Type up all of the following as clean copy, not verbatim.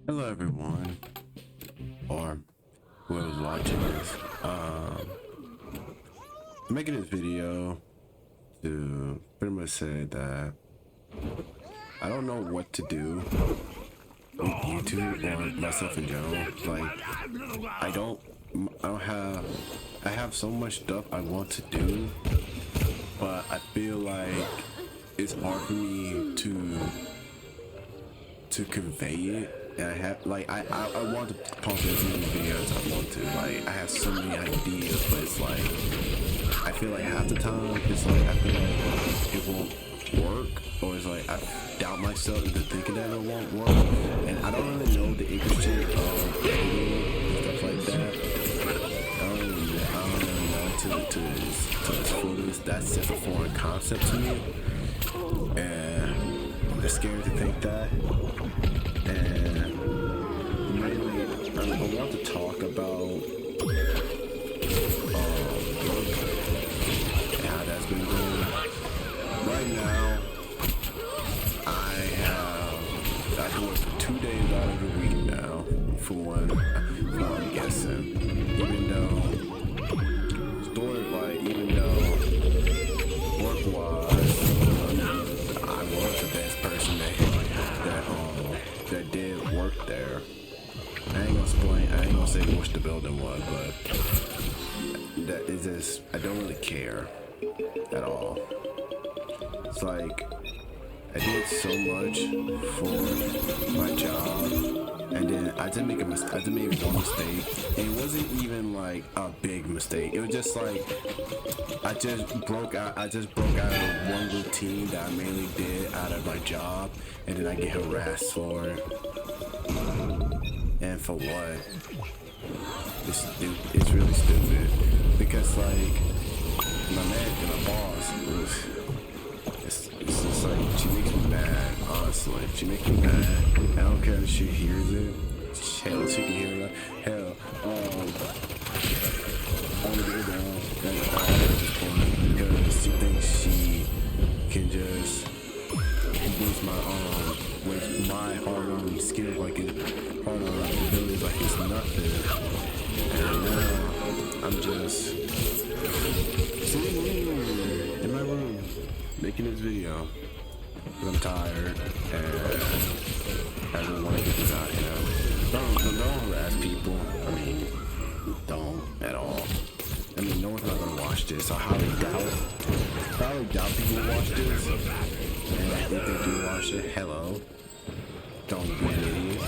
Hello everyone, or whoever's watching this. I'm making this video to pretty much say that I don't know what to do with YouTube or myself in general. Like, I don't have, I have so much stuff I want to do, but I feel like it's hard for me to convey it. And I have I want to pump as many videos I want to. Like, I have so many ideas, but it's like I feel like half the time it's like I feel like it won't work, or it's like I doubt myself into thinking that it won't work. And I don't really know the interesting of editing and stuff like that. I don't really know to its fullest. That's just a foreign concept to me, and it's scary to think that. And mainly, I want to talk about work and how that's been going. Right now, I can work 2 days out of the week now, for one I'm guessing. Even though work-wise, I was the best person that did work there. I ain't gonna say which the building was, but that is just, I don't really care at all. It's like I did so much for my job, and then I did make one mistake, and it wasn't even like a big mistake. It was just like I just broke out of one routine that I mainly did out of my job, and then I get harassed for it. And for what? It's stupid. It's really stupid. Because like my boss, it's just like, she makes me mad, honestly. She makes me mad. I don't care if she hears it. Hell, she can hear it. Hell, I want to get her down at this point, because she thinks she can just waste my hard-earned skills, like hard-earned abilities, like it's nothing. And now I'm just sitting in my room making this video because I'm tired and I don't want to get this out here. Don't harass people. I mean, don't at all. I mean, no one's not gonna watch this. I highly doubt people watch this. And if they do watch it, hello. Don't be an idiot.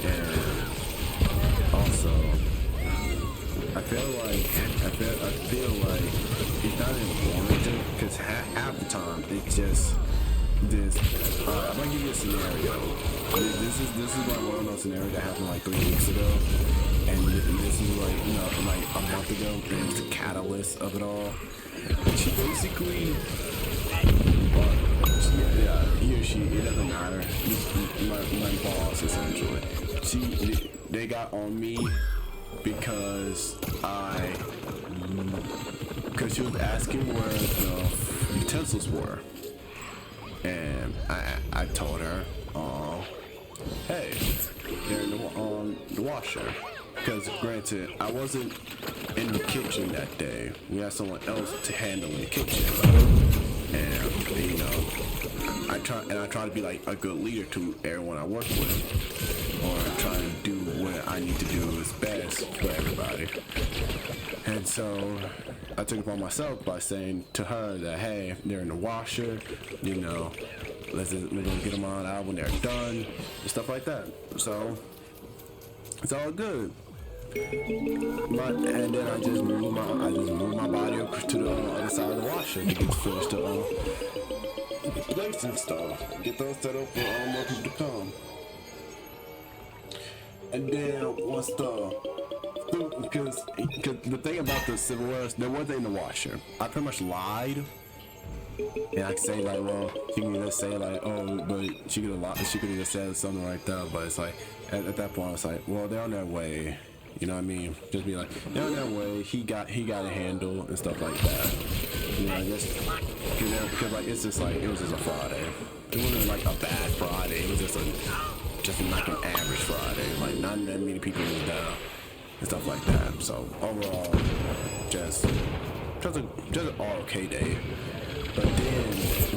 And also, I feel like it's not informative, because half the time it's just this. I'm gonna give you a scenario. This is my well-known scenario that happened like 3 weeks ago, and this is like a month ago. And it was the catalyst of it all. She basically, he or she, it doesn't matter. My boss, essentially. They got on me because she was asking where the utensils were, and I told her, hey, they're in the washer. Because granted, I wasn't in the kitchen that day. We had someone else to handle in the kitchen, and I try to be like a good leader to everyone I work with, or try to do what I need to do is best for everybody. And so I took it upon myself by saying to her that, hey, they're in the washer, we're gonna get them on out when they're done and stuff like that. So it's all good. And then I just moved my body up to the other side of the washer to get finished the plates and stuff. Get those set up for more people to come. And then once because the thing about the silverware, there wasn't in the washer. I pretty much lied. And I could say like, well, she can just say like, oh, but she could have just said something like that. But it's like, at that point, it's like, well, they're on their way. You know what I mean? Just be like, they're on their way. He got a handle and stuff like that. Because like, it's just like, it was just a Friday. It wasn't like a bad Friday. It was just just like an average Friday. Like not that many people was down and stuff like that. So overall, just an all okay day. But then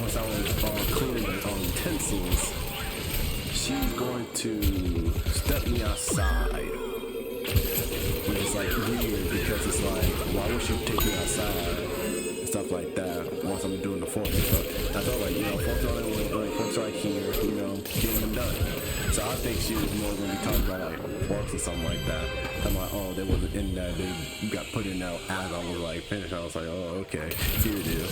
once I was cleaning the utensils, she's going to step me outside. Which is like weird because it's like, why would she take me outside and stuff like that once I'm doing the forks? But I thought like, forks are like forks right here, getting them done. So I think she was more gonna be talking about like forks or something like that. I'm like, oh, they wasn't in that, they got put in now as I was like finished. I was like, oh, okay, here it is.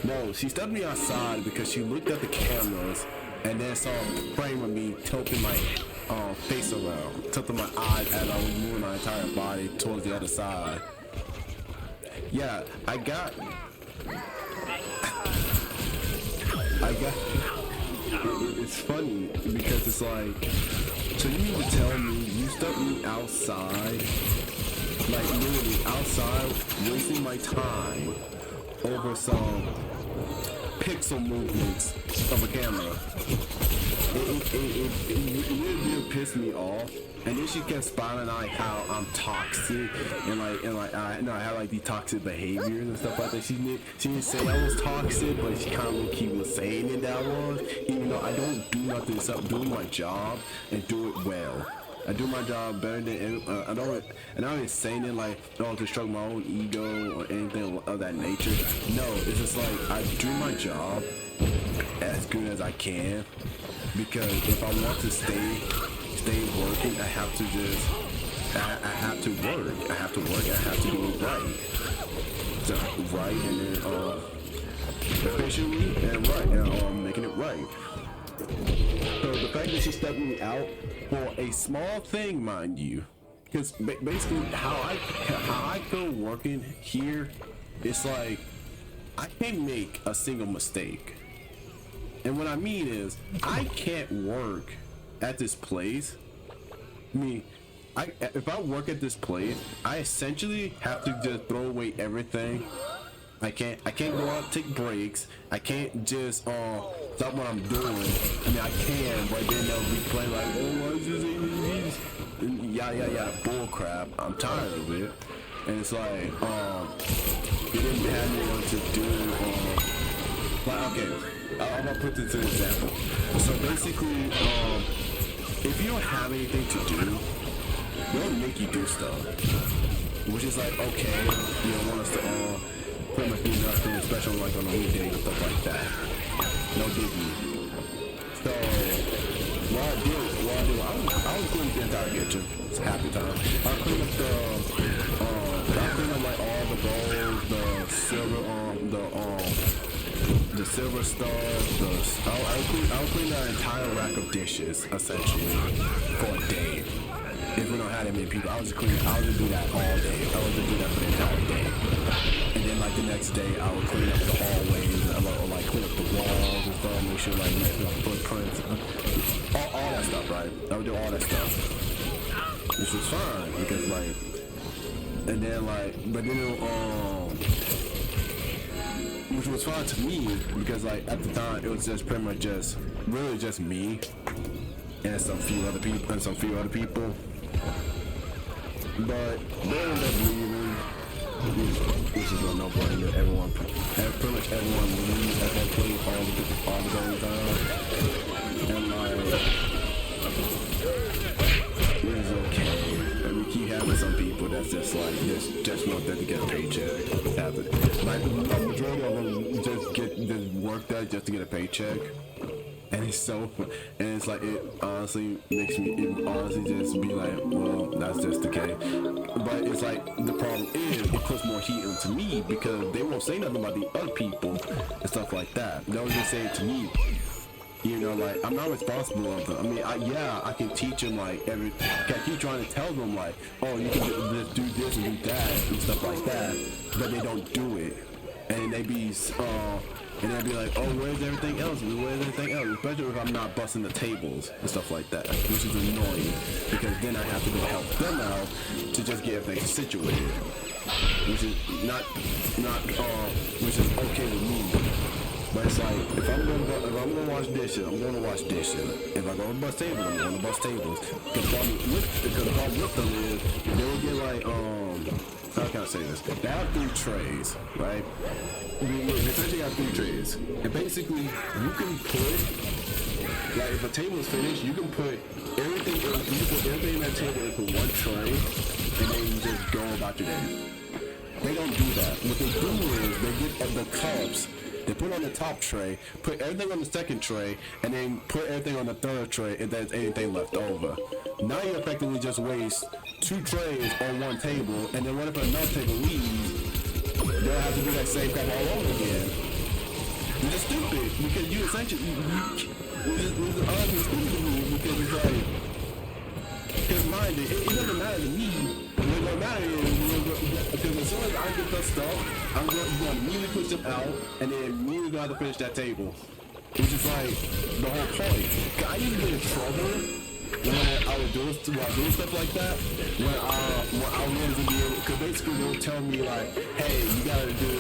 No, she stepped me outside because she looked at the cameras and then saw a frame of me tilting my face around, tilting my eyes as I was moving my entire body towards the other side. Yeah, I got it's funny because it's like, so you mean to tell me you stepped me outside, like literally outside, wasting my time over some pixel movements of a camera. It really pissed me off. And then she kept spouting out how I'm toxic and I had like these toxic behaviors and stuff like that. She didn't say I was toxic, but she kind of was saying it that I was, even though I don't do nothing except doing my job and do it well. I do my job better than I don't saying it like, oh, to stroke my own ego or anything of that nature. No, it's just like I do my job as good as I can, because if I want to stay working, I have to work. I have to do it right. So right and then efficiently and right and making it right. So the fact that she stepped me out for a small thing, mind you, because basically how I feel working here, it's like I can't make a single mistake. And what I mean is, I can't work at this place. I mean, if I work at this place, I essentially have to just throw away everything. I can't go out, take breaks. I can't just stop what I'm doing. I mean, I can, but then they'll be playing like, oh, why is this? Yeah, bull crap. I'm tired of it. And it's like, they didn't have anyone to do, like, okay, I'm gonna put this as an example. So basically, if you don't have anything to do, they'll make you do stuff. Which is like, okay, you don't want us to, pretty much do nothing, especially like on a weekday and stuff like that. No biggie. So what I do, I was cleaning the entire kitchen. It's happy time. I cleaned up I cleaned up like all the bowls, the silver stuff, I'll clean the entire rack of dishes essentially for a day. If we don't have that many people, I'll just do that all day. I would just do that for the entire day. And then like the next day, I would clean up the hallways, or like clean up the walls and stuff, make sure like footprints, all that stuff, right? I would do all that stuff, which was fine because like, and then like, but then which was fine to me because like at the time it was just pretty much really just me and some few other people. But they ended up leaving, which is a no-brainer. Pretty much everyone leaves at that place all the time. And like, it is okay. And we keep having some people that's just like, just want them to get a paycheck. Like, a majority of them just work that just to get a paycheck. And it's like, it honestly just be like, well, that's just the case. But it's like, the problem is, it puts more heat into me because they won't say nothing about the other people and stuff like that. They'll just say it to me. Like, I'm not responsible of them. I mean, I can teach them, like, I keep trying to tell them, like, oh, you can do this and do that and stuff like that, but they don't do it. And they'll be like, oh, where's everything else? Especially if I'm not busting the tables and stuff like that, which is annoying, because then I have to go help them out to just get everything situated, which is which is okay with me. But it's like if I'm gonna wash dishes, I'm gonna wash dishes. If I go to bus table, I'm going to bus tables. Because the problem with them is they will get like how can I say this? They have 3 trays, right? They essentially have 3 trays, and basically you can put like if a table is finished, you can put everything in that table into one tray, and then you just go about your day. They don't do that. What they do is they get the cups. They put on the top tray, put everything on the second tray, and then put everything on the third tray if there's anything left over. Now you effectively just waste 2 trays on one table, and then what if another table leaves? They'll have to do that same crap all over again. It's just stupid, because you essentially, it's honestly stupid to me, because it's like, because mind it doesn't matter to me. What gonna matter is, because as soon as I get that stuff, I'm going to immediately push them out, and then immediately going to have to finish that table. Which is like the whole point. I used to get in trouble when I was doing stuff like that. When I wanted to be able, because basically they would tell me like, hey, you gotta do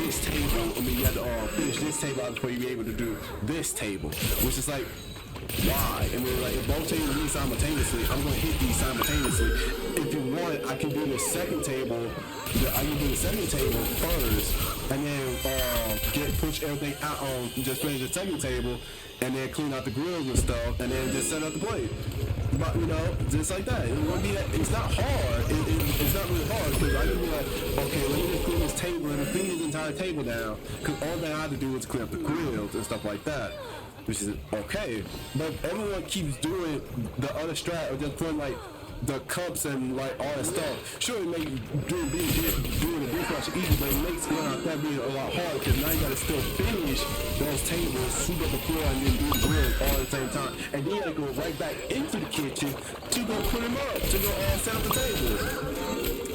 this table. I mean, you have to finish this table out before you be able to do this table. Which is like, why? I mean, like, if both tables leave simultaneously, I'm going to hit these simultaneously. If you want, I can do the second table. I can do the second table first, and then push everything out on, just finish the second table, and then clean out the grills and stuff, and then just set up the plate. But, you know, just like that. It won't be that. It's not hard. It's not really hard, because I can be like, okay, let me just clean this table and clean this entire table down, because all that I have to do is clean up the grills and stuff like that. Which is okay, but everyone keeps doing the other strat of just putting like the cups and like all that stuff. Sure, it makes doing the dishwasher easy, but it makes going out that being a lot harder, because now you gotta still finish those tables, sweep up the floor, and then do the grills all at the same time, and then you gotta go right back into the kitchen to go put them up, to go set up the tables.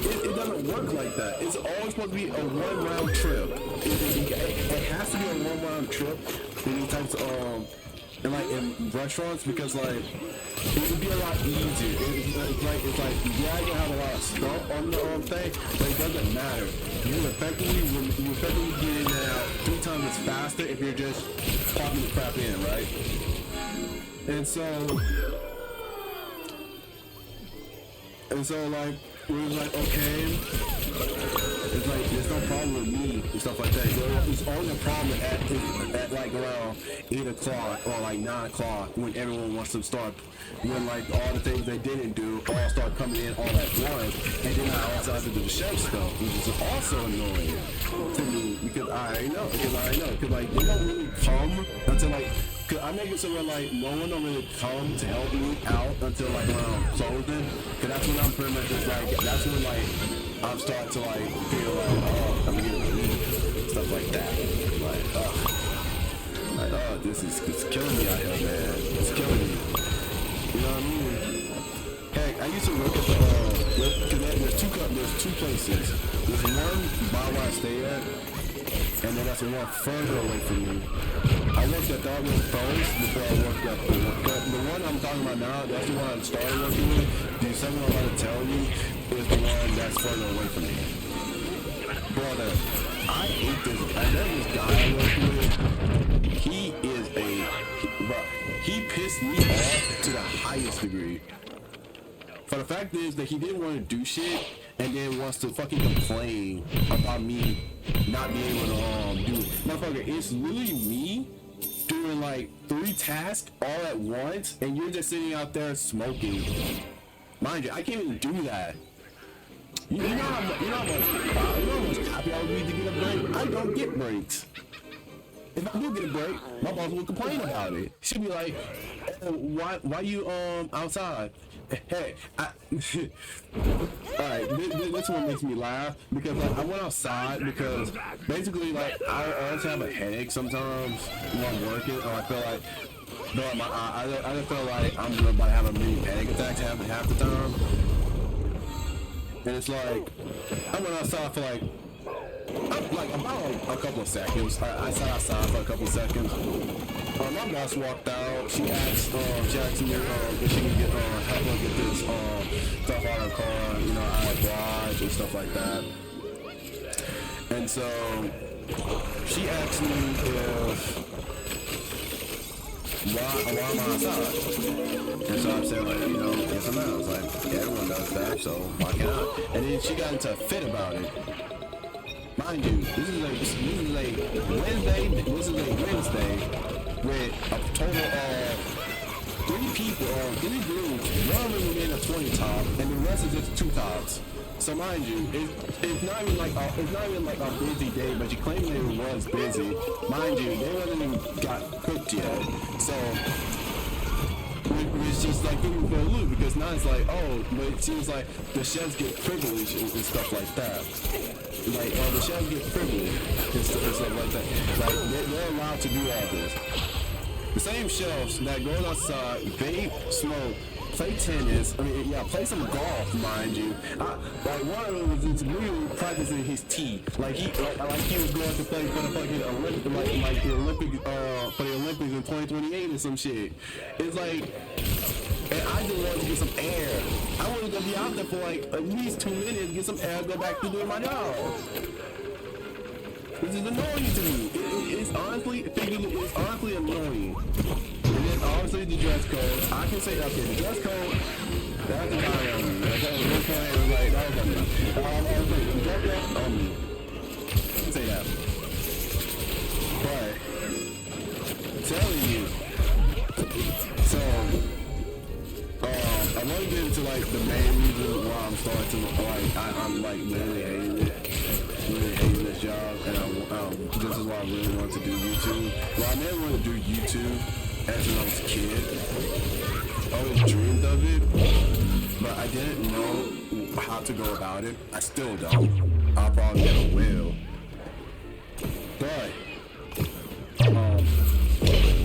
It doesn't work like that. It's always supposed to be a one-round trip. It has to be a one-round trip in these types of, and like in restaurants, because like it would be a lot easier. It's like yeah, you have a lot of stuff on the thing, but it doesn't matter. You effectively get in and out 3 times as faster if you're just popping the crap in, right? And so like. It was like, okay, it's like, there's no problem with me and stuff like that. It's only a problem at like around 8 o'clock or like 9 o'clock when everyone wants to start, when like all the things they didn't do all start coming in all at once. And then I also have to do the chef stuff, which is also annoying to me, because I already know, because like they don't really come until like, cause I make it so where like no one don't really come to help me out until like around closing, cause that's when I'm pretty much just like, that's when like I'm starting to like feel like, oh, I'm getting relief, stuff like that, like this is, it's killing me out here, man, it's killing me, you know what I mean? Heck, I used to work at cause there's 2 places, there's one by where I stay at, and then that's the one further away from me. I worked at that one first before I worked at the one I'm talking about now. That's the one I started working with. The second one I'm about to tell you is the one that's further away from me. Brother, I hate this. I know this guy I work with. He pissed me off to the highest degree. For the fact is that he didn't want to do shit, and then wants to fucking complain about me not being able to do it. Motherfucker, it's literally me doing like 3 tasks all at once, and you're just sitting out there smoking. Mind you, I can't even do that. You know how much happy I would be to get a break? I don't get breaks. If I do get a break, my boss will complain about it. She'll be like, oh, why you outside? Hey, alright, this one makes me laugh, because like I went outside because basically like I also have a headache sometimes when I'm working, or I feel like I just feel like I'm about to have a mini panic attacks half the time. And it's like I went outside for like about a couple of seconds. I sat outside for a couple of seconds. My boss walked out. She asked me if she could help her get this stuff out of her car. You know, I obliged and stuff like that. And so she asked me if why am I outside? And so I'm saying like, you know, yes I'm out. I was like, yeah, everyone does that, so why can't I? And then she got into a fit about it. Mind you, this is like Wednesday with a total of 3 people or 3 groups, one of them in a 20 top, and the rest is just 2 tops. So mind you, it's not even like a busy day, but you claim that it was busy. Mind you, they wasn't even got cooked yet. So it's just like giving for a loop because now it's like, oh, but it seems like the chefs get privileged and stuff like that. Like, oh, the chefs get privileged and stuff like that. Like, they're allowed to do all this. The same chefs that go outside, vape, smoke, play tennis, play some golf, mind you. Like one of them was just really practicing his tee. Like he was going to play for the fucking Olympic, for the Olympics in 2028 or some shit. It's like, and I just wanted to get some air. I wanted to be out there for like at least 2 minutes, get some air, go back to doing my job. This is annoying to me. It's honestly annoying. And then obviously the dress code. I can say, okay, the dress code, that's the guy on me. That was on me. The dress code on me. I can say that. But, telling you. So, I want to get into like the main reason why I'm starting to, like, I'm like literally hating this job, and this is why I really want to do YouTube. Well, I never wanted to do YouTube as when I was a kid. I always dreamed of it, but I didn't know how to go about it. I still don't. I probably never will. But,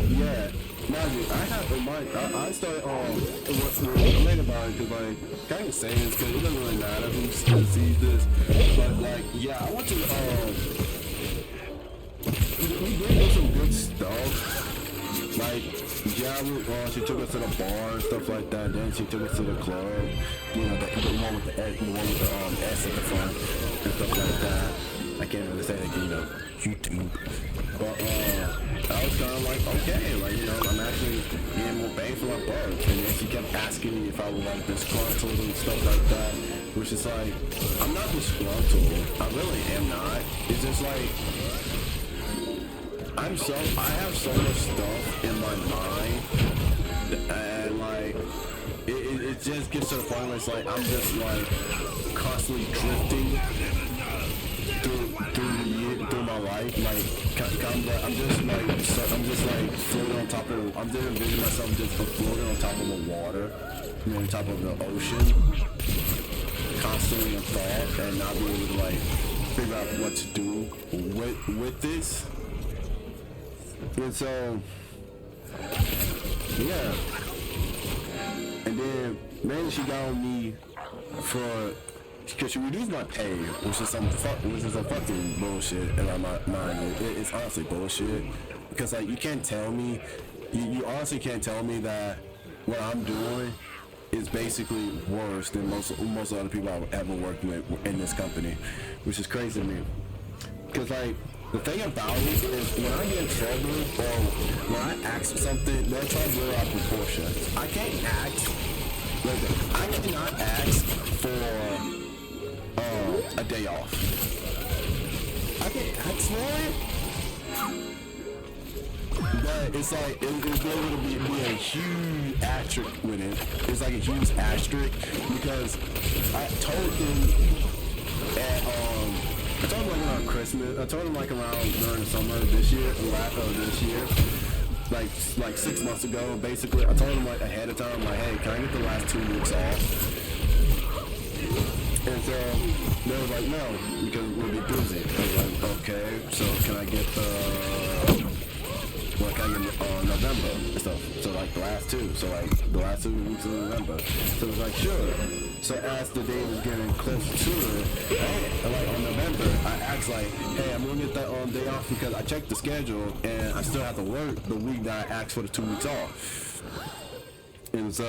yeah. I started complaining about it because like kind of saying this because it doesn't really matter who sees this, but like yeah, I want to we did some good stuff. Like yeah, she took us to the bar and stuff like that. Then she took us to the club, you know, the one with the S at the front and stuff like that. I can't really say that, you know, YouTube. But I was kind of like, okay, like, you know, I'm actually getting more bang for my buck. And then she kept asking me if I was like disgruntled and stuff like that, which is like, I'm not disgruntled. I really am not. It's just like, I have so much stuff in my mind, and like, it just gets to the point where it's like, I'm just like constantly drifting through my life, like I'm just like floating on top of. I'm just envisioning myself just floating on top of the water, you know, on top of the ocean, constantly in thought, and not being able to like figure out what to do with this. And so, yeah. And then she got on me for. Because she reduced my pay, which is a fucking bullshit in my mind. It's honestly bullshit. Because like you can't tell me, you honestly can't tell me that what I'm doing is basically worse than most other people I've ever worked with in this company, which is crazy to me. Because like the thing about it is when I get in trouble or when I ask for something, they'll try to blow out proportion. I cannot ask for a day off. I can ask for it, but it's like it's going to be a huge asterisk with it. It's like a huge asterisk because I told them like around Christmas. I told them like around during the summer this year, like 6 months ago. Basically, I told them like ahead of time, like, hey, can I get the last 2 weeks off? And so they was like, no, because we'll be busy. I was like, okay, so can I get November and stuff? So like the last 2, so like the last 2 weeks of November. So it was like, sure. So as the day was getting closer to it, like on November, I asked like, hey, I'm gonna get that day off because I checked the schedule and I still have to work the week that I asked for the 2 weeks off. And so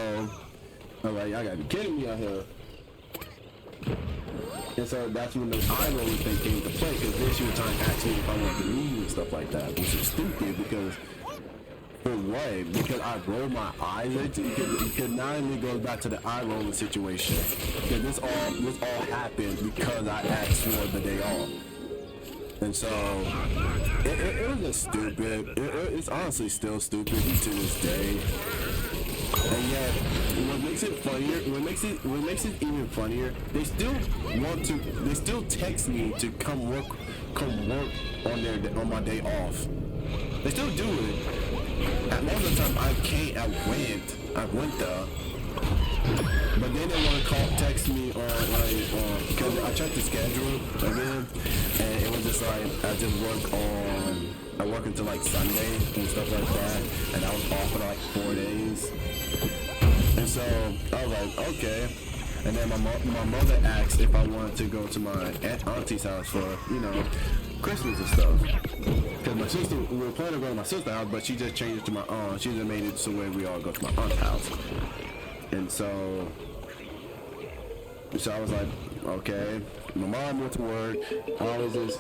I'm like, I gotta be kidding me out here. And so that's when the eye rolling thing came into play, because then she was trying to ask me if I wanted to leave and stuff like that, which is stupid because, for what? Because I rolled my eyes. It not only goes back to the eye rolling situation. Because this all happened because I asked for the day off. And so, it was just stupid. It's honestly still stupid to this day. And yet, what makes it funnier, what makes it even funnier, they still text me to come work on my day off. They still do it. At most of the time I went there. But then they want to text me because I checked the schedule again, and it was just like, I work until like Sunday and stuff like that, and I was off for like 4 days. And so I was like, okay. And then my mother asked if I wanted to go to my auntie's house for, Christmas and stuff. Because my sister, we were planning to go to my sister's house, but she just changed it to my aunt. She just made it so where we all go to my aunt's house. And so I was like, okay. My mom went to work. I was just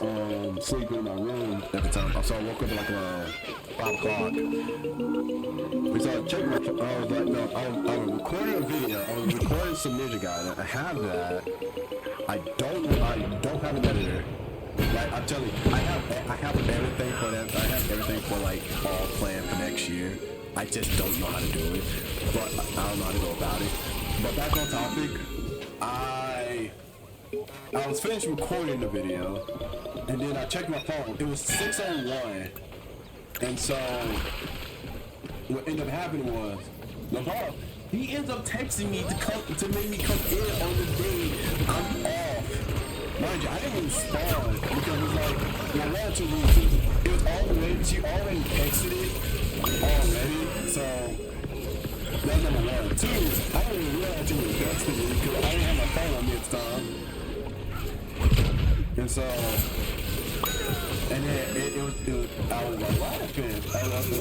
sleeping in my room at the time. So I woke up like around 5 o'clock. And so I checked my phone. I was like, no, I was recording a video. I was recording some Ninja Gaiden. I have that. I don't have an editor. Like, I'm telling you, I have everything for that. I have everything for like all planned for next year. I just don't know how to do it. But I don't know how to go about it. But back on topic, I was finished recording the video, and then I checked my phone. It was 6:01, and so what ended up happening was LeVar, he ends up texting me to make me come in on the day I'm off. Mind you, I didn't respond because it was like, one or two reasons. It was already, she already texted it already, so that's number one. Two, I didn't even realize she was texting me because I didn't have my phone on me at the time. And so, and then it was I was like laughing. I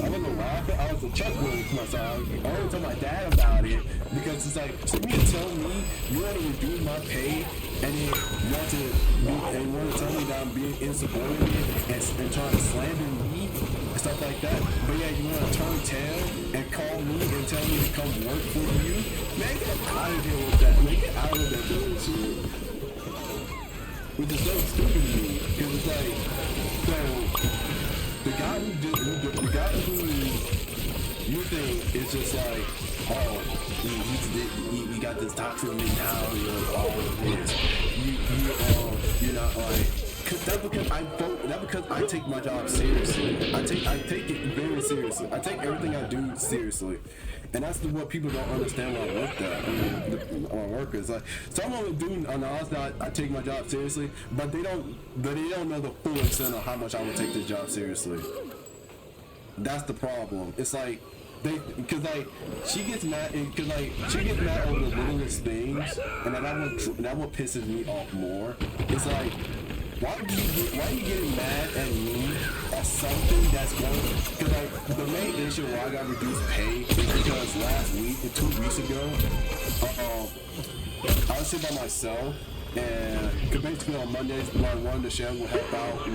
wasn't laughing. I was chuckling to myself. I only told my dad about it because it's like, so you tell me you want to reduce my pay, and then you want to tell me that I'm being insubordinate and trying to slander me and stuff like that. But yeah, you want to turn tail and call me and tell me to come work for you. Man, get out of here with that. Man, get out of that bullshit. Which is so stupid to me, because it's like, so the guy who you think is just like, oh, he got this toxic mentality of all of this. You're not like, that's because I take my job seriously. I take it very seriously. I take everything I do seriously. And that's what people don't understand when I work at. On workers, like some of them do on the outside, I take my job seriously, but they don't know the full extent of how much I would take this job seriously. That's the problem. It's like because like she gets mad over the littlest things, and that what pisses me off more. It's like, why are you getting mad at me at something that's going? Because like the main issue why I got reduced pay is because last week, 2 weeks ago, I was sitting by myself, and cause basically on Mondays, one of the chefs will help out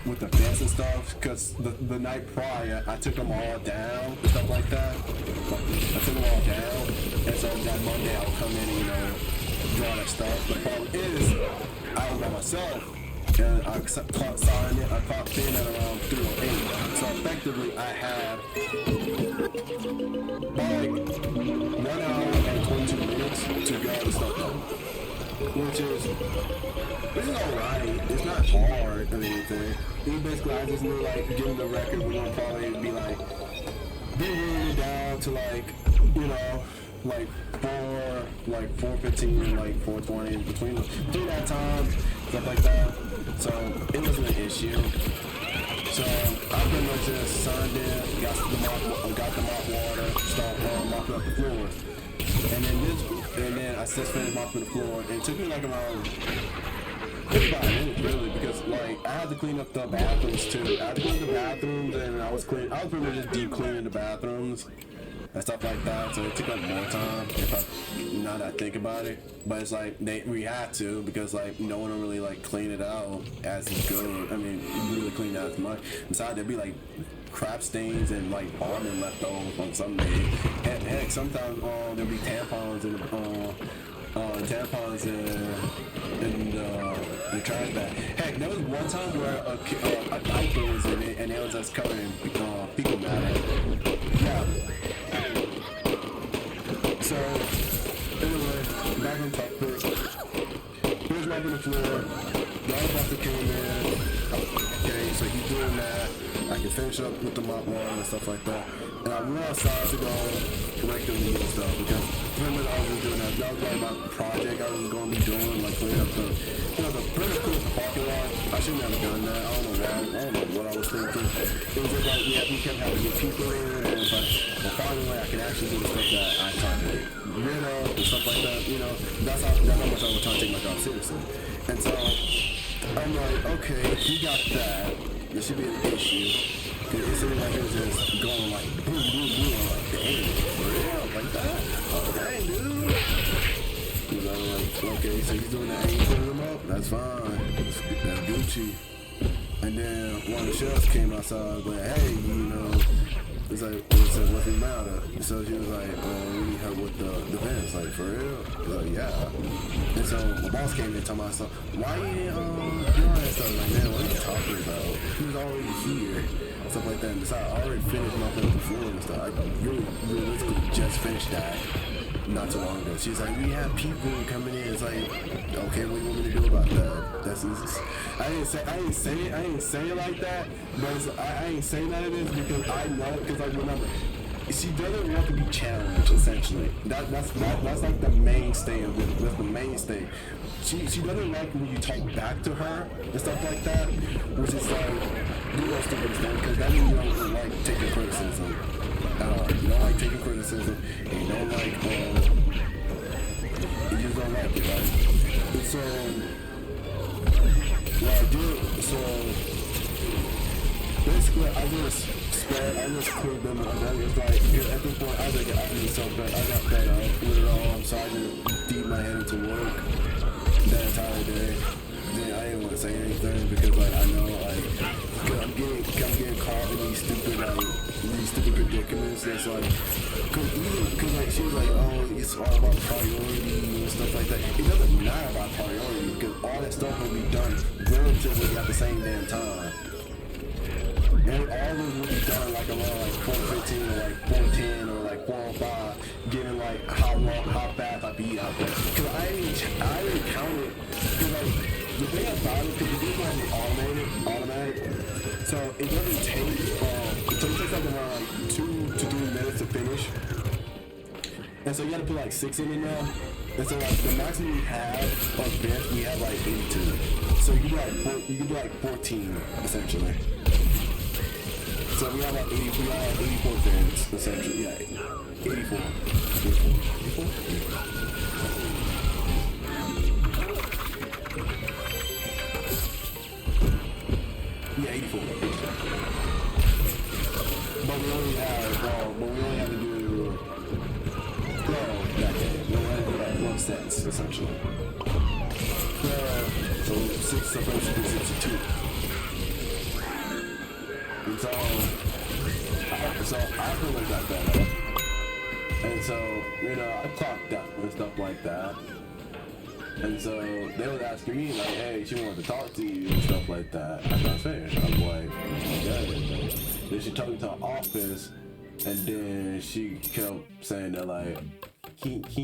with the fence and stuff. Cause the night prior, I took them all down and stuff like that. I took them all down, and so that Monday I'll come in and do all that stuff. The problem is, I was by myself, and I clocked in at around 3:08. So effectively, I had like 1 hour and 22 minutes to get all the stuff done, which is alright. It's not hard or anything. Basically, I just knew like getting the record was gonna probably be like really down to like like 4:15, like 4:20, between that time, stuff like that. So it wasn't an issue. So I pretty much just signed in, got the mop water, started mopping up the floors. And then I just finished mopping the floor, and it took me like around It's about it, really, because like I had to clean up the bathrooms too. I had to clean the bathrooms, and I was pretty much just deep cleaning the bathrooms and stuff like that. So it took up more time now that I think about it. But it's like we had to, because like no one will really like clean it out as good. I mean, really clean out as much. Besides, there'd be like crap stains and like vomit left over from some day. Heck, sometimes there'll be tampons in the trash bag. Heck, there was one time where a diaper was in it and it was just covered in fecal matter. Yeah. So, anyway, back on topic. Here's right on the floor. The other buster came in. Okay, so he's doing that. I can finish up with the mop water and stuff like that. And I went outside to go correct the leaves and stuff, because remember I was just doing that. That was like my project I was going to be doing, like cleaning up the pretty cool parking lot. I shouldn't have done that. I don't know why. I don't know what I was thinking. It was just like, we kept having to get people in, and it's like, well, finally I can actually do the stuff that I tried to get rid of and stuff like that. You know, that's how much I was trying to take my job seriously. And so I'm like, okay, we got that. There should be an issue. It seemed like it was just going like boom, boom, boom. I'm like, dang, for real? Like that? Oh, dang, dude. You know, like, okay, so he's doing that, ain't putting them up? That's fine. That's Gucci. And then one of the chefs came outside, like, hey, you know, it's like, what's the matter? So she was like, oh, we need help with the vents. Like, for real? Like, yeah. And so my boss came in and told me, so, why you didn't, do all that stuff? Like, man, what are you talking about? He was already here. Stuff like that. And besides, I already finished my thing before and stuff. I really realistically just finished that not too long ago. She's like, we have people coming in. It's like, okay, what do you want me to do about that? That's easy. I didn't say it like that, but I ain't saying that it is because I know, because I remember. She doesn't want to be challenged, essentially. That's like the mainstay of it. That's the mainstay. She doesn't like when you talk back to her and stuff like that, which is like, you know, stupid stuff, because that means you don't like taking criticism at all. You don't like taking criticism, and you don't like, you just don't like it, right? And so, what I did, so, basically, I just quit them. It's like, at this point, I think I need something better. I got fed up with it all, so I just deep my head into work that entire day. Then I didn't want to say anything because, like, I know, like, I'm getting caught in these stupid predicaments. That's like, cause like she was like, oh, it's all about priority and stuff like that. It doesn't matter about priority because all that stuff will be done relatively at the same damn time. And all of them will be done like around like 4:15 or like 4:10 or like 4:05, given like how fast I be out there. Cause I didn't count it. Cause like the thing about it, cause the thing is automatic. So it doesn't take it takes like around like 2 to 3 minutes to finish. And so you gotta put like 6 in it now. And so like the maximum we have of vents, we have like 82. So you can do like 14 essentially. So we have like 84 vents, essentially. Yeah, 84. 84? Yeah, 84. But we only have to do 12 that day. We only have to do like 12 sets, essentially. So 6 supposed to be 62. And so I really got that up. And so, you know, I clocked up and stuff like that. And so they was asking me like, hey, she wanted to talk to you and stuff like that. I got finished. I'm like, okay. Then she took me to her office, and then she kept saying that like, it's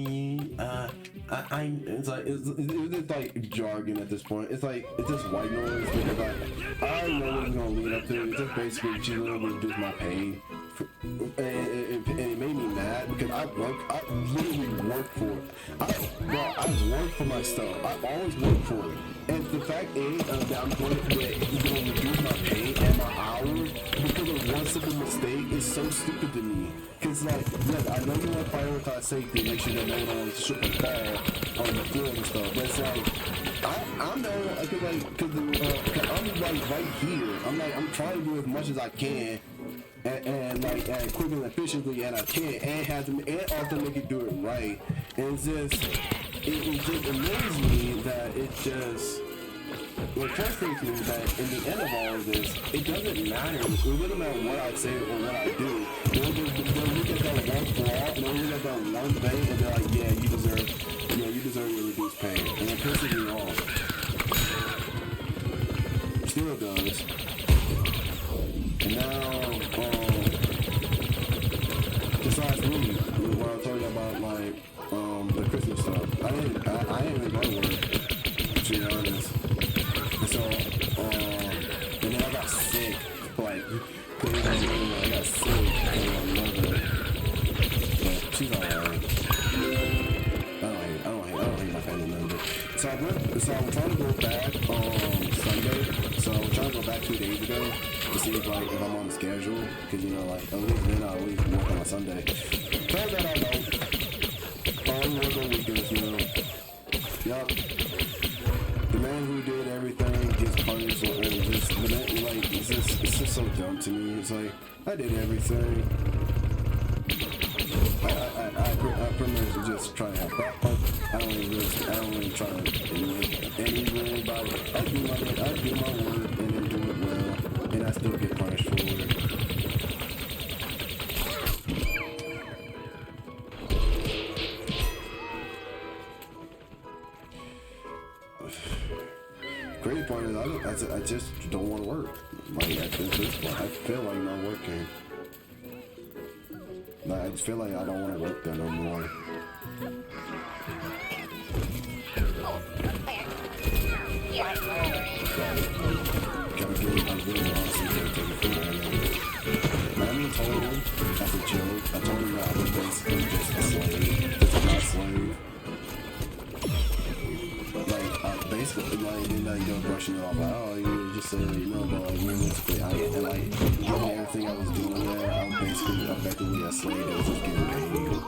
like it's like jargon at this point. It's like it's just white noise because like I already know what it's gonna lead up to. It's just basically she's gonna reduce my pay, and it made me mad because I literally work for it. I work for my stuff. I always work for it. And the fact is that I'm going to reduce my pay and my hours because of one simple mistake is so stupid to me. Because, like, yes, I know you want to prioritize safety, make sure that no one on ship and fall on the floor and stuff. But it's like, I know, because I'm like right here. I'm trying to do as much as I can. And like quickly and efficiently and I can and also make it do it right. And it's just it annoys me that it just frustrates me that in the end of all of this, it doesn't matter. It doesn't matter what I say or what I do. They'll look at that one flaw and they'll look at that one thing and they're like, yeah, you deserve your reduced pay. And it pisses me off. Still does. And now, besides me, when I was talking about like the Christmas stuff, I didn't even go to work, to be honest. And so, and then I got sick, like, I got sick from my mother, but she's alright. I don't hate my family member. So I'm trying to go back Sunday. So I'm trying to go back 2 days ago to see if I'm on the schedule, because like at least then I always work on a Sunday. Turns out I don't. I only work on weekends, Yup. The man who did everything gets punished, it's just so dumb to me. It's like I did everything. I pretty much just try to have that. I don't really try to anybody. I do my work and then do it well, and I still get punished for it. Crazy part is I just don't want to work. Like at this point, I feel like not working. Like, I just feel like I don't want to work there no more. I told him as a joke. I told him that I was basically just a slave, just a hot slave. Basically, brushing it off, like, oh, you just saying, but like, realistically, and like, doing everything I was doing there, I was basically effectively a slave that was just getting paid.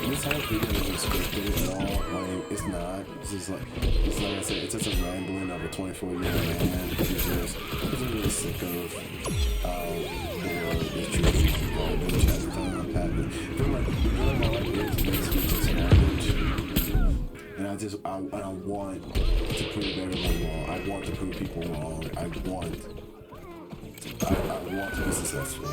This whole video isn't scripted at all. Like, it's not. It's like I said, it's just a rambling of a 24-year-old man who's really sick of how the world is treating people and the chapters on unpacking. I feel like the girl in my life is basically just garbage. And I want to prove everyone wrong. I want to prove people wrong. I want to be successful.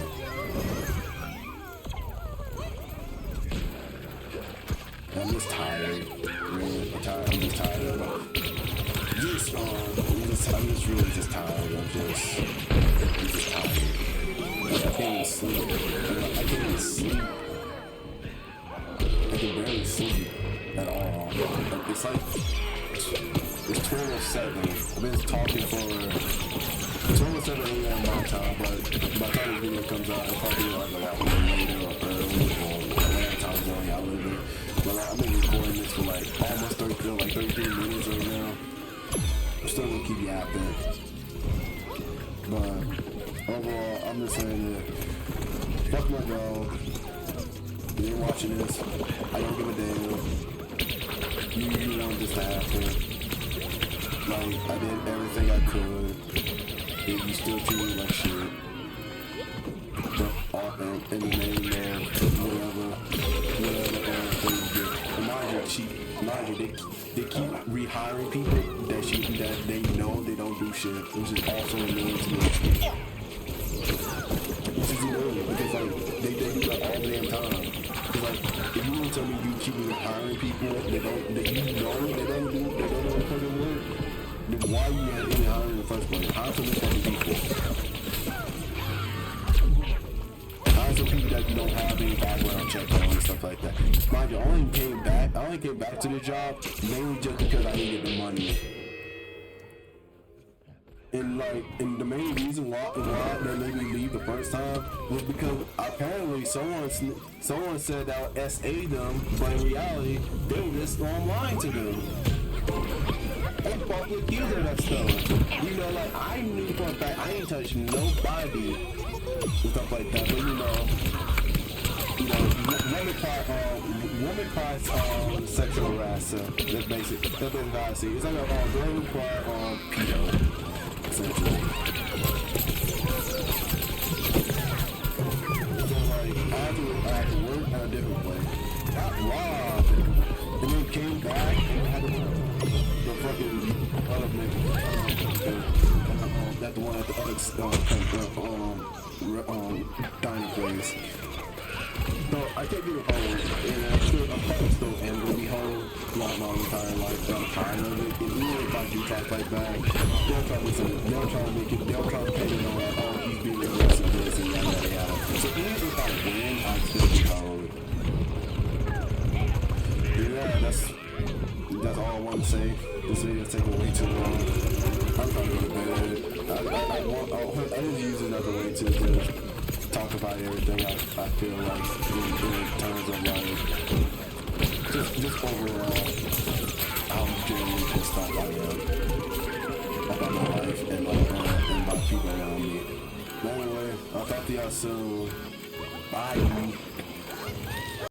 I'm just tired. Really, I'm just tired of I'm just really just tired of I'm just tired. Like, I can't even sleep. I can't even sleep. I can barely sleep at all. Like, it's like it's 12:07. I've been talking for 12:07 a.m. my time, but by the time this video comes out, it'll probably be like a lot later or early or whatever time zone y'all live in. But like, I've been recording this for like almost 33 minutes right now. I'm still gonna keep yapping. But overall, I'm just saying that fuck my dog. If you're watching this, I don't give a damn. You want this to happen. Like, I did everything I could. If you still treat me like shit. But in the name of whatever things do. And mind you, they keep rehiring people that they know they don't do shit, which is also annoying to me. Which is annoying because like they do that all the damn time. Because like if you want to tell me you keep rehiring people that you know they don't do fucking work, then why are you even hiring in the first place? Hire some fucking people. Hire for people that don't have any background check on and stuff like that. Mind you, I only came back to the job mainly just because I needed the money. And the main reason why they made me leave the first time was because apparently someone said that I would SA them, but in reality, they were just lying to them. They falsely accused of that stuff. You know, like, I knew for a fact I ain't touched nobody and stuff like that, but woman cries sexual harassment. That's basically how I see it. It's like a girl who cried pedo, essentially. So like I had to work in a different way. Got robbed and then came back and had to the fucking other nigga. That the one at the other diner place. So I can't get a hold, and I'm probably still am gonna be home throughout my entire life. I'm tired of it. And even if I do try to fight back, they'll try to make it. They'll try to paint it on like, oh, he's being aggressive, this and yada yada yada. So even if I win, I still be hold. Yeah, that's all I want to say. This video is taking way too long. I'm trying to go to bed. I just use another way to talk about everything I feel like in terms of like just overall how genuinely pissed off I am about my life and about people around me. But anyway, I'll talk to y'all soon. Bye.